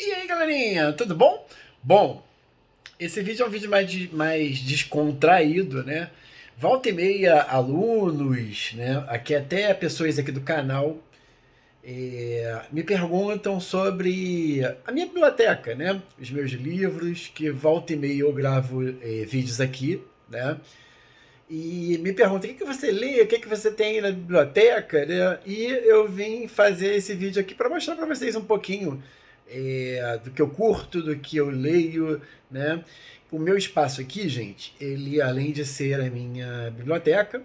E aí, galerinha, tudo bom? Bom, esse vídeo é um vídeo mais descontraído, né? Volta e meia, alunos, né? Aqui até pessoas aqui do canal me perguntam sobre a minha biblioteca, né? Os meus livros, que volta e meia eu gravo vídeos aqui, né? E me perguntam, o que você lê, o que você tem na biblioteca, né? E eu vim fazer esse vídeo aqui para mostrar para vocês um pouquinho do que eu curto, do que eu leio, né? O meu espaço aqui, gente, ele além de ser a minha biblioteca,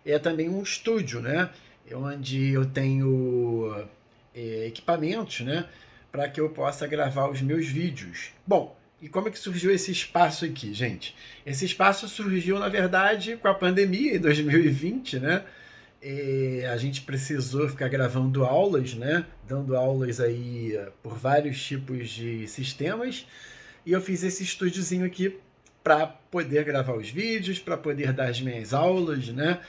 é também um estúdio, né? Onde eu tenho equipamentos, né? Para que eu possa gravar os meus vídeos. Bom, e como é que surgiu esse espaço aqui, gente? Esse espaço surgiu, na verdade, com a pandemia em 2020, né? A gente precisou ficar gravando aulas, né? Dando aulas aí por vários tipos de sistemas. E eu fiz esse estúdiozinho aqui para poder gravar os vídeos, para poder dar as minhas aulas, né?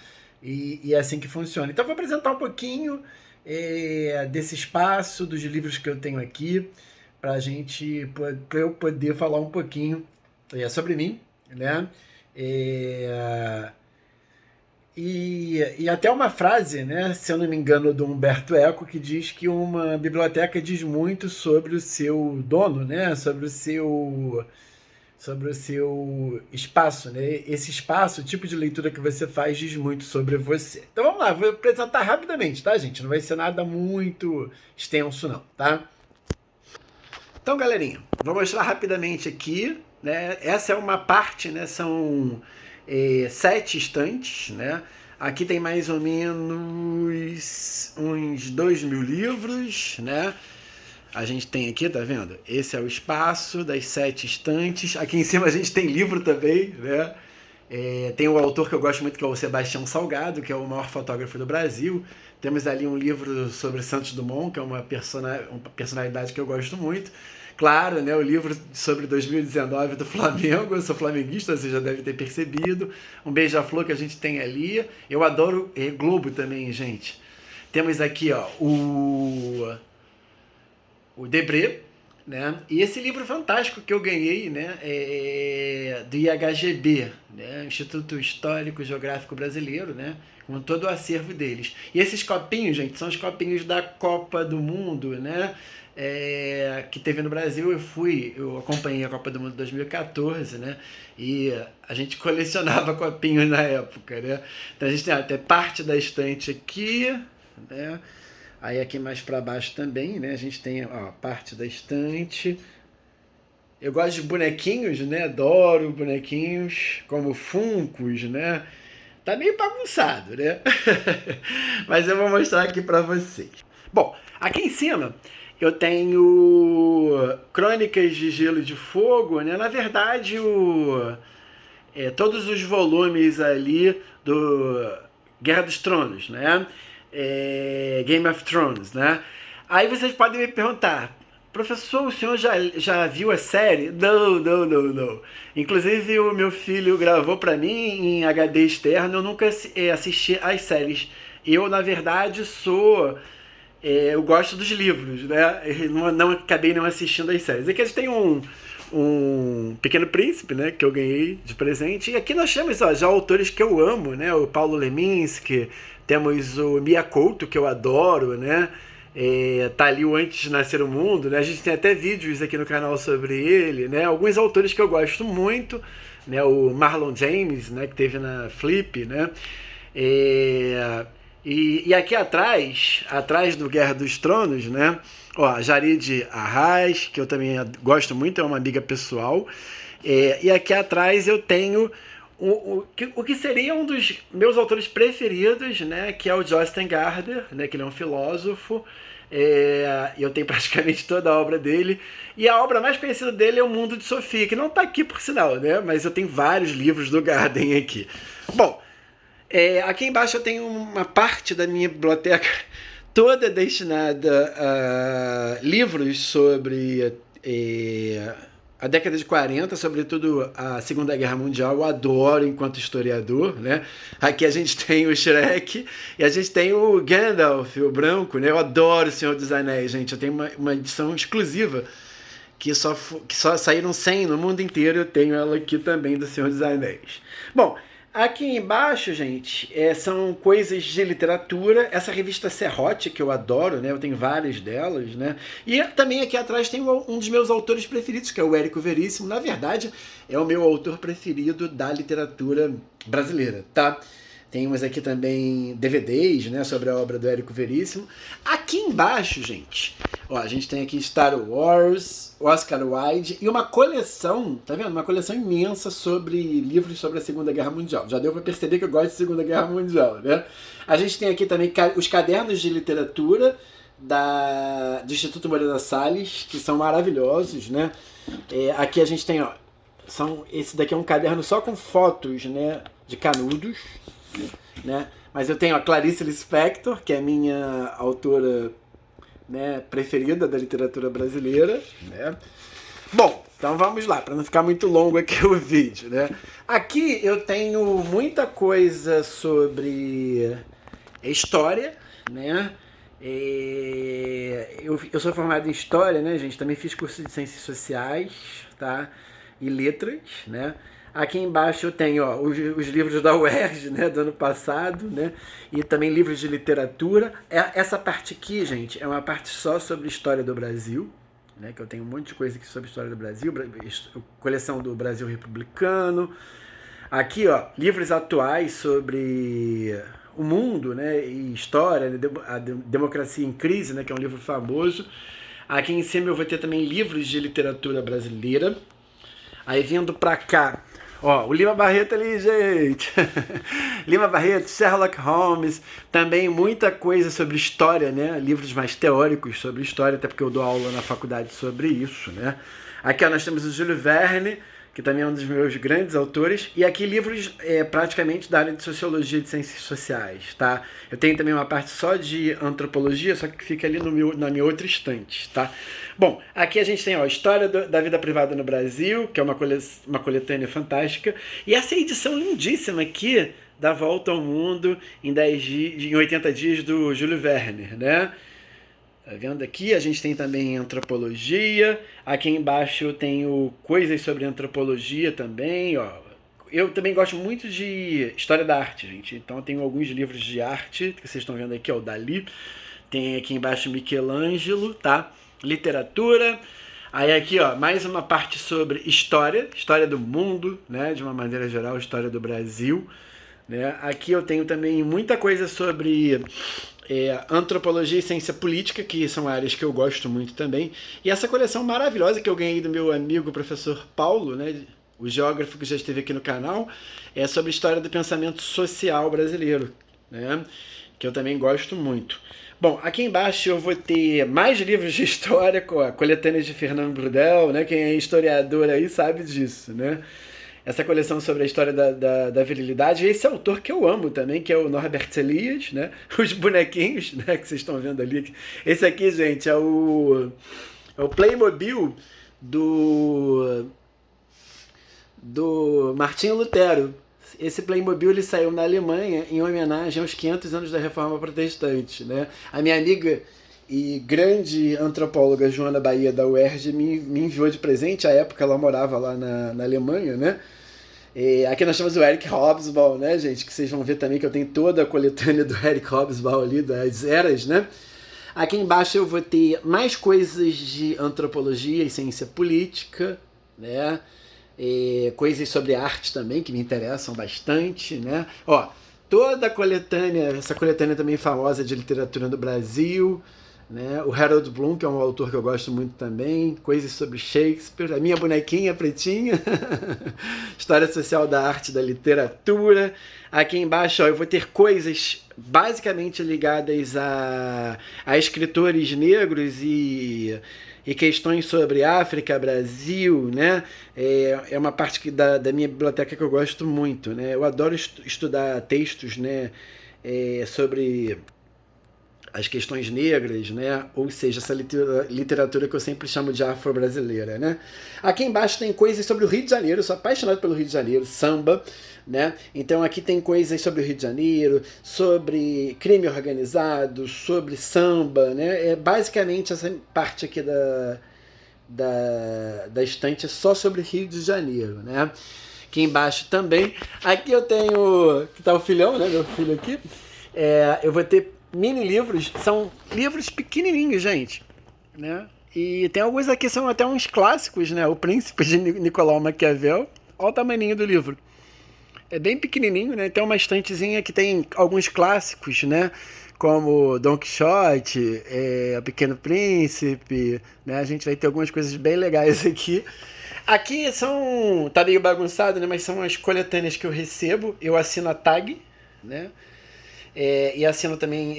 E é assim que funciona. Então, eu vou apresentar um pouquinho desse espaço, dos livros que eu tenho aqui, para eu poder falar um pouquinho sobre mim, né? É, e até uma frase, né, se eu não me engano, do Humberto Eco, que diz que uma biblioteca diz muito sobre o seu dono, né, sobre o seu espaço, né? Esse espaço, o tipo de leitura que você faz diz muito sobre você. Então vamos lá, vou apresentar rapidamente, tá, gente? Não vai ser nada muito extenso, não, tá? Então, galerinha, vou mostrar rapidamente aqui, né? Essa é uma parte, né? São 7 estantes, né? Aqui tem mais ou menos uns 2.000 livros, né? A gente tem aqui, tá vendo? Esse é o espaço das 7 estantes. Aqui em cima a gente tem livro também, né? Tem um autor que eu gosto muito, que é o Sebastião Salgado, que é o maior fotógrafo do Brasil. Temos ali um livro sobre Santos Dumont, que é uma personalidade que eu gosto muito. Claro, né, o livro sobre 2019 do Flamengo, eu sou flamenguista, você já deve ter percebido. Um beija-flor que a gente tem ali. Eu adoro Globo também, gente. Temos aqui ó, o Debré, né? E esse livro fantástico que eu ganhei, né, do IHGB, né, Instituto Histórico Geográfico Brasileiro, né, com todo o acervo deles. E esses copinhos, gente, são os copinhos da Copa do Mundo, né, que teve no Brasil. Eu acompanhei a Copa do Mundo 2014, né, e a gente colecionava copinhos na época, né. Então a gente tem até parte da estante aqui, né. Aí aqui mais para baixo também, né? A gente tem ó, parte da estante. Eu gosto de bonequinhos, né? Adoro bonequinhos, como Funkos, né? Tá meio bagunçado, né? Mas eu vou mostrar aqui para vocês. Bom, aqui em cima eu tenho Crônicas de Gelo e de Fogo, né? Na verdade, todos os volumes ali do Guerra dos Tronos, né? Game of Thrones, né? Aí vocês podem me perguntar, professor, o senhor já viu a série? Não, não, não, não. Inclusive o meu filho gravou para mim em HD externo, eu nunca assisti às séries. Eu, na verdade, eu gosto dos livros, né? Não acabei não assistindo às séries. Aqui a gente tem um Pequeno Príncipe, né, que eu ganhei de presente. E aqui nós temos já autores que eu amo, né, o Paulo Leminski, temos o Mia Couto, que eu adoro, né, tá ali o Antes de Nascer o Mundo, né, a gente tem até vídeos aqui no canal sobre ele, né, alguns autores que eu gosto muito, né, o Marlon James, né, que teve na Flip, né, e aqui atrás do Guerra dos Tronos, né, ó, Jarid Arraes, que eu também gosto muito, é uma amiga pessoal. E aqui atrás eu tenho o que seria um dos meus autores preferidos, né, que é o Jostein Gaarder, né, que ele é um filósofo. Eu tenho praticamente toda a obra dele. E a obra mais conhecida dele é O Mundo de Sofia, que não está aqui por sinal, né, mas eu tenho vários livros do Gaarder aqui. Bom, aqui embaixo eu tenho uma parte da minha biblioteca toda destinada a livros sobre a década de 40, sobretudo a Segunda Guerra Mundial. Eu adoro enquanto historiador, né? Aqui a gente tem o Shrek e a gente tem o Gandalf, o branco, né? Eu adoro O Senhor dos Anéis, gente. Eu tenho uma edição exclusiva que só saíram 100 no mundo inteiro. Eu tenho ela aqui também, do Senhor dos Anéis. Bom, aqui embaixo, gente, são coisas de literatura. Essa revista Serrote, que eu adoro, né? Eu tenho várias delas, né? E também aqui atrás tem um dos meus autores preferidos, que é o Érico Veríssimo. Na verdade, é o meu autor preferido da literatura brasileira, tá? Temos aqui também DVDs, né, sobre a obra do Érico Veríssimo. Aqui embaixo, gente, ó, a gente tem aqui Star Wars, Oscar Wilde e uma coleção, tá vendo? Uma coleção imensa sobre livros sobre a Segunda Guerra Mundial. Já deu para perceber que eu gosto de Segunda Guerra Mundial, né? A gente tem aqui também os cadernos de literatura do Instituto Moreira Salles, que são maravilhosos, né? Aqui a gente tem, ó, esse daqui é um caderno só com fotos, né, de Canudos, né? Mas eu tenho a Clarice Lispector, que é a minha autora, né, preferida da literatura brasileira, né? Bom, então vamos lá, para não ficar muito longo aqui o vídeo, né? Aqui eu tenho muita coisa sobre história, né? Eu sou formado em história, né, gente? Também fiz curso de ciências sociais, tá? E letras, né? Aqui embaixo eu tenho, ó, os livros da UERJ, né, do ano passado, né, e também livros de literatura. Essa parte aqui, gente, é uma parte só sobre história do Brasil, né, que eu tenho um monte de coisa aqui sobre história do Brasil, coleção do Brasil Republicano. Aqui, ó, livros atuais sobre o mundo, né, e história, né, a democracia em crise, né, que é um livro famoso. Aqui em cima eu vou ter também livros de literatura brasileira. Aí vindo pra cá, ó, o Lima Barreto ali, gente. Lima Barreto, Sherlock Holmes, também muita coisa sobre história, né? Livros mais teóricos sobre história, até porque eu dou aula na faculdade sobre isso, né? Aqui, ó, nós temos o Júlio Verne, que também é um dos meus grandes autores, e aqui livros praticamente da área de sociologia e de ciências sociais, tá? Eu tenho também uma parte só de antropologia, só que fica ali na minha outra estante, tá? Bom, aqui a gente tem, ó, História da Vida Privada no Brasil, que é uma coletânea fantástica, e essa edição lindíssima aqui da Volta ao Mundo em 80 dias do Júlio Verne, né? Tá vendo aqui? A gente tem também antropologia. Aqui embaixo eu tenho coisas sobre antropologia também, ó. Eu também gosto muito de história da arte, gente. Então eu tenho alguns livros de arte, que vocês estão vendo aqui, ó, o Dali. Tem aqui embaixo Michelangelo, tá? Literatura. Aí aqui, ó, mais uma parte sobre história do mundo, né? De uma maneira geral, história do Brasil, né? Aqui eu tenho também muita coisa sobre antropologia e ciência política, que são áreas que eu gosto muito também. E essa coleção maravilhosa que eu ganhei do meu amigo professor Paulo, né, o geógrafo que já esteve aqui no canal, é sobre história do pensamento social brasileiro, né, que eu também gosto muito. Bom, aqui embaixo eu vou ter mais livros de história, com a coletânea de Fernando Brudel, né, quem é historiador aí sabe disso, né. Essa coleção sobre a história da virilidade. E esse autor que eu amo também, que é o Norbert Elias, né? Os bonequinhos, né, que vocês estão vendo ali. Esse aqui, gente, é o Playmobil do Martinho Lutero. Esse Playmobil ele saiu na Alemanha em homenagem aos 500 anos da Reforma Protestante, né? A minha amiga e grande antropóloga Joana Bahia da UERJ me enviou de presente. À época ela morava lá na Alemanha, né? E aqui nós temos o Eric Hobsbawm, né, gente? Que vocês vão ver também que eu tenho toda a coletânea do Eric Hobsbawm ali, das eras, né? Aqui embaixo eu vou ter mais coisas de antropologia e ciência política, né? Coisas sobre arte também, que me interessam bastante, né? Ó, toda a coletânea, essa coletânea também famosa de literatura do Brasil, né? O Harold Bloom, que é um autor que eu gosto muito também, coisas sobre Shakespeare, a minha bonequinha pretinha, história social da arte e da literatura. Aqui embaixo, ó, eu vou ter coisas basicamente ligadas a escritores negros e questões sobre África, Brasil, né? É uma parte da minha biblioteca que eu gosto muito, né? Eu adoro estudar textos, né, sobre as questões negras, né? Ou seja, essa literatura que eu sempre chamo de afro-brasileira, né? Aqui embaixo tem coisas sobre o Rio de Janeiro, eu sou apaixonado pelo Rio de Janeiro, samba, né? Então aqui tem coisas sobre o Rio de Janeiro, sobre crime organizado, sobre samba, né? É basicamente essa parte aqui da estante só sobre Rio de Janeiro, né? Aqui embaixo também. Aqui eu tenho, que tá o filhão, né? Meu filho aqui. Eu vou ter mini livros, são livros pequenininhos, gente, né? E tem alguns aqui, são até uns clássicos, né? O Príncipe de Nicolau Maquiavel. Olha o tamanhinho do livro. É bem pequenininho, né? Tem uma estantezinha que tem alguns clássicos, né? Como Don Quixote, O Pequeno Príncipe, né? A gente vai ter algumas coisas bem legais aqui. Aqui são, tá meio bagunçado, né? Mas são as coletâneas que eu recebo. Eu assino a tag, né? E assino também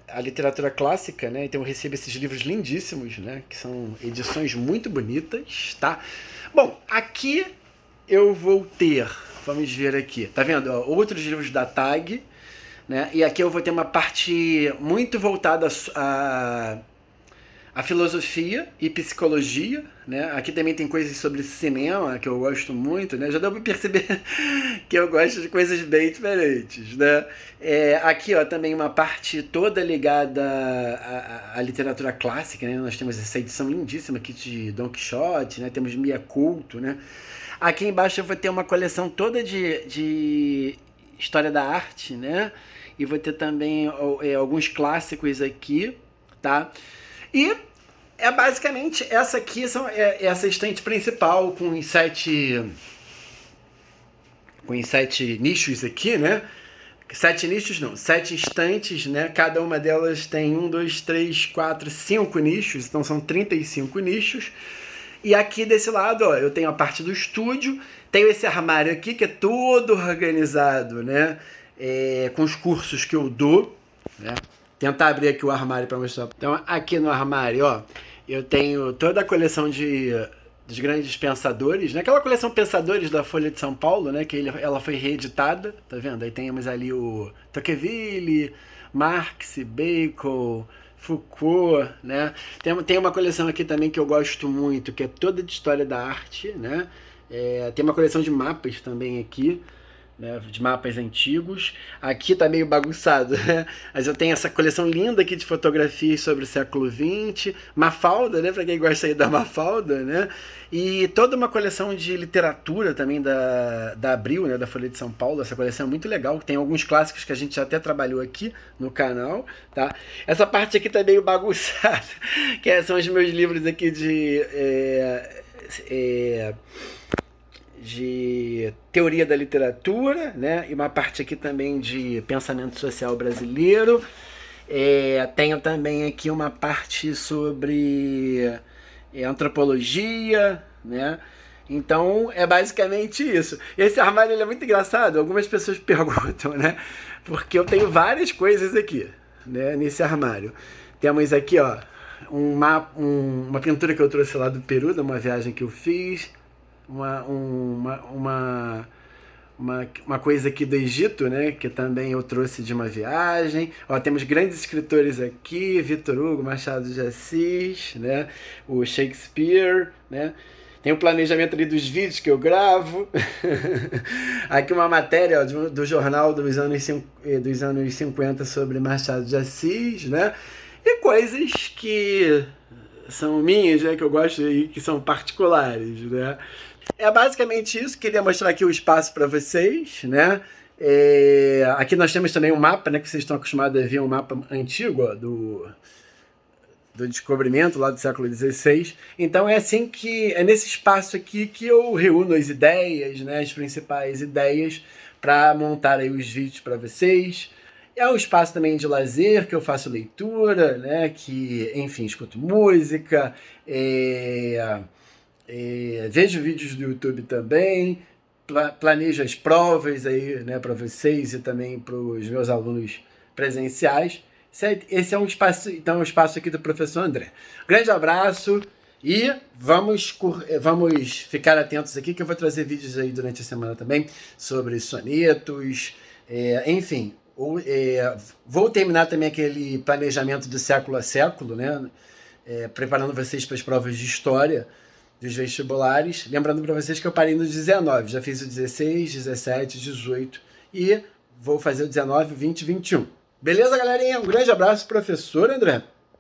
a literatura clássica, né? Então eu recebo esses livros lindíssimos, né? Que são edições muito bonitas, tá? Bom, aqui eu vou ter, vamos ver aqui, tá vendo? Ó, outros livros da tag, né? E aqui eu vou ter uma parte muito voltada a filosofia e psicologia, né? Aqui também tem coisas sobre cinema que eu gosto muito, né? Já deu pra perceber que eu gosto de coisas bem diferentes, né? Aqui, ó, também uma parte toda ligada à literatura clássica, né? Nós temos essa edição lindíssima aqui de Don Quixote, né? Temos Mia Couto, né? Aqui embaixo eu vou ter uma coleção toda de história da arte, né? E vou ter também alguns clássicos aqui, tá? E basicamente essa aqui essa estante principal com os sete nichos aqui, né? 7 nichos não, 7 estantes, né? Cada uma delas tem 1, 2, 3, 4, 5 nichos, então são 35 nichos. E aqui desse lado, ó, eu tenho a parte do estúdio, tenho esse armário aqui que é todo organizado, né? Com os cursos que eu dou, né? Tentar abrir aqui o armário para mostrar. Então, aqui no armário, ó, eu tenho toda a coleção dos grandes pensadores, né? Aquela coleção Pensadores da Folha de São Paulo, né? Que ela foi reeditada, tá vendo? Aí temos ali o Tocqueville, Marx, Bacon, Foucault, né? Tem uma coleção aqui também que eu gosto muito, que é toda de história da arte, né? Tem uma coleção de mapas também aqui, né, de mapas antigos. Aqui tá meio bagunçado, né? Mas eu tenho essa coleção linda aqui de fotografias sobre o século XX, Mafalda, né, para quem gosta aí da Mafalda, né? E toda uma coleção de literatura também da Abril, né, da Folha de São Paulo. Essa coleção é muito legal, tem alguns clássicos que a gente já até trabalhou aqui no canal, tá? Essa parte aqui tá meio bagunçada, que são os meus livros aqui de teoria da literatura, né? E uma parte aqui também de pensamento social brasileiro. Tenho também aqui uma parte sobre antropologia, né? Então é basicamente isso. E esse armário ele é muito engraçado. Algumas pessoas perguntam, né? Porque eu tenho várias coisas aqui, né? Nesse armário. Temos aqui, ó, uma pintura que eu trouxe lá do Peru, de uma viagem que eu fiz. Uma coisa aqui do Egito, né, que também eu trouxe de uma viagem. Ó, temos grandes escritores aqui, Victor Hugo, Machado de Assis, né, o Shakespeare, né. Tem o planejamento ali dos vídeos que eu gravo. Aqui uma matéria, ó, do jornal dos anos 50 sobre Machado de Assis, né, e coisas que são minhas, né, que eu gosto e que são particulares, né. É basicamente isso, queria mostrar aqui o espaço para vocês, né? Aqui nós temos também um mapa, né? Que vocês estão acostumados a ver, um mapa antigo, ó, do descobrimento lá do século XVI. Então é assim é nesse espaço aqui que eu reúno as ideias, né? As principais ideias para montar aí os vídeos para vocês. É um espaço também de lazer, que eu faço leitura, né? Que, enfim, escuto música, vejo vídeos do YouTube também, planejo as provas aí, né, para vocês e também para os meus alunos presenciais. Esse é um espaço, então, um espaço aqui do professor André. Grande abraço e vamos ficar atentos aqui que eu vou trazer vídeos aí durante a semana também sobre sonetos, enfim. Vou terminar também aquele planejamento de século a século, né, preparando vocês para as provas de história dos vestibulares. Lembrando para vocês que eu parei no 19, já fiz o 16, 17, 18 e vou fazer o 19, 20 e 21. Beleza, galerinha? Um grande abraço, professor André.